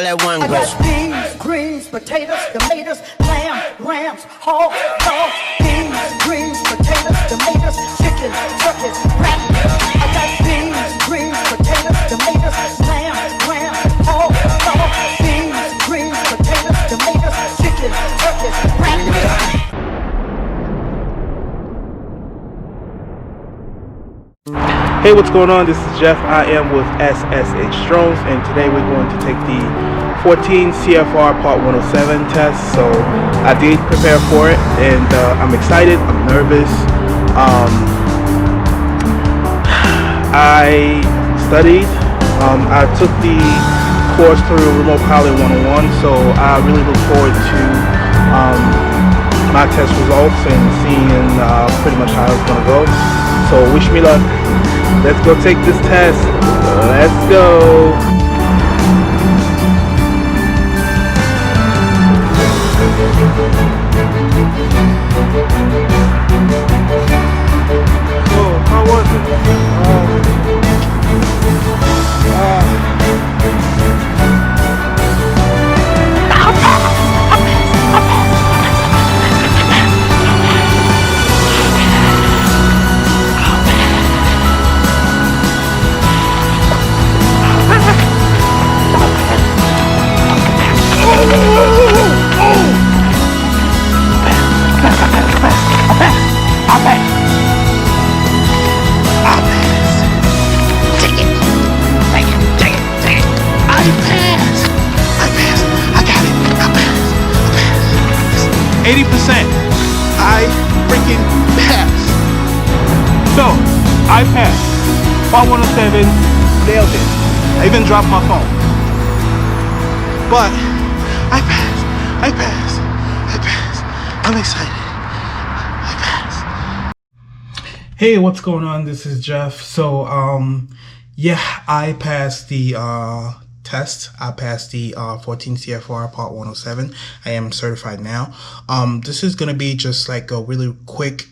let one go. I got beans, greens, potatoes, tomatoes, lamb, rams, hog, dog. Beans, greens, potatoes, tomatoes, chicken, turkey, rat. I got beans, greens, potatoes, tomatoes, lamb, rams, hog, dog. Beans, greens, potatoes, tomatoes, chicken, turkey, rat. Hey, what's going on? This is Jeff. I am with SSH Drones, and today we're going to take the 14 CFR Part 107 test. So I did prepare for it, and I'm excited. I'm nervous. I studied. I took the course through Remote Pilot 101, so I really look forward to my test results and seeing pretty much how it's going to go. So wish me luck. Let's go take this test. Let's go. Oh, how was it? I freaking passed. So, I passed. Part 107, nailed it. I even dropped my phone. But, I passed. I'm excited. I passed. Hey, what's going on? This is Jeff. So, yeah, I passed the, test. I passed the 14 CFR Part 107. I am certified now. This is going to be just like a really quick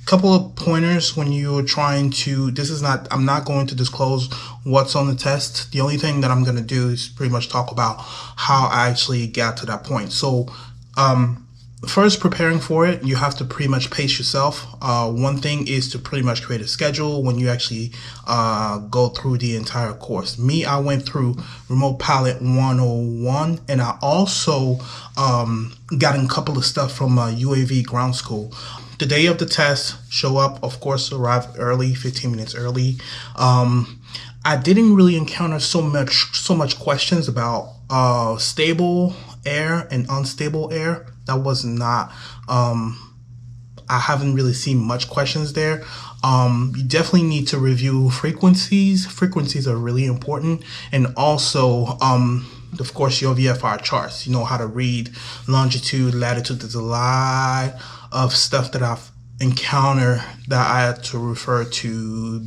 couple of pointers when you're trying to, I'm not going to disclose what's on the test. The only thing that I'm going to do is pretty much talk about how I actually got to that point. So, first, preparing for it, you have to pretty much pace yourself. One thing is to pretty much create a schedule when you actually go through the entire course. Me, I went through Remote Pilot 101, and I also got a couple of stuff from UAV ground school. The day of the test, show up, of course, arrive early, 15 minutes early. I didn't really encounter so much questions about stable air and unstable air. That was not, I haven't really seen much questions there. You definitely need to review frequencies. Frequencies are really important. And also, of course, your VFR charts. You know how to read longitude, latitude. There's a lot of stuff that I've encountered that I had to refer to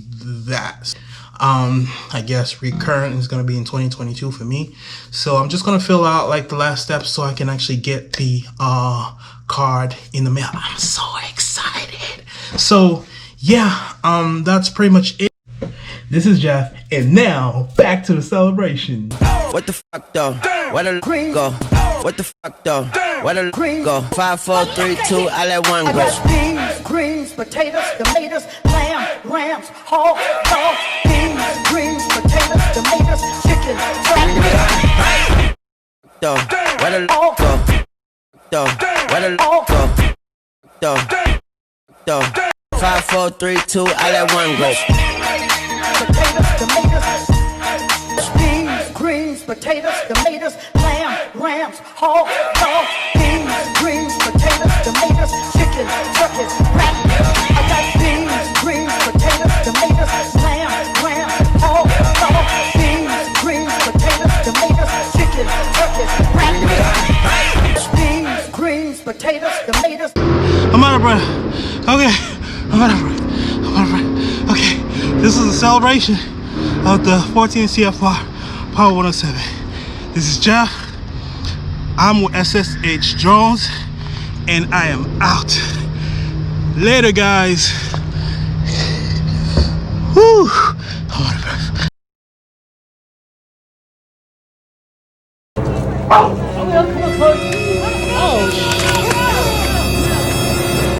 that. I guess recurrent is going to be in 2022 for me. So I'm just going to fill out like the last steps so I can actually get the card in the mail. I'm so excited. So yeah, that's pretty much it. This is Jeff, and now back to the celebration. What the fuck though? Where the go? What the fuck though? Where the go? 5, 4, 3, 2, I let one go. I got beans, greens, potatoes, tomatoes, lamb, rams, hog, dog. Beans, greens, potatoes, tomatoes, chicken, turkey. Though, where the go? Though, where the go? Though, 5, 4, 3, 2, I let one go. Potatoes, tomatoes, beans, greens, potatoes, tomatoes, lamb, rams, hog, dog. Beans, greens, potatoes, tomatoes, chicken, turkey, rat. I got beans, greens, potatoes, tomatoes, lamb, rams, hog, dog. Beans, greens, potatoes, tomatoes, chicken, turkey, rat. Beans, greens, potatoes, tomatoes. I'm out of breath. Okay, I'm out of breath. Okay, this is a celebration of the 14 CFR Part 107. This is Jeff. I'm with SSH Drones, and I am out. Later, guys. Whew. Oh, well, come on, close.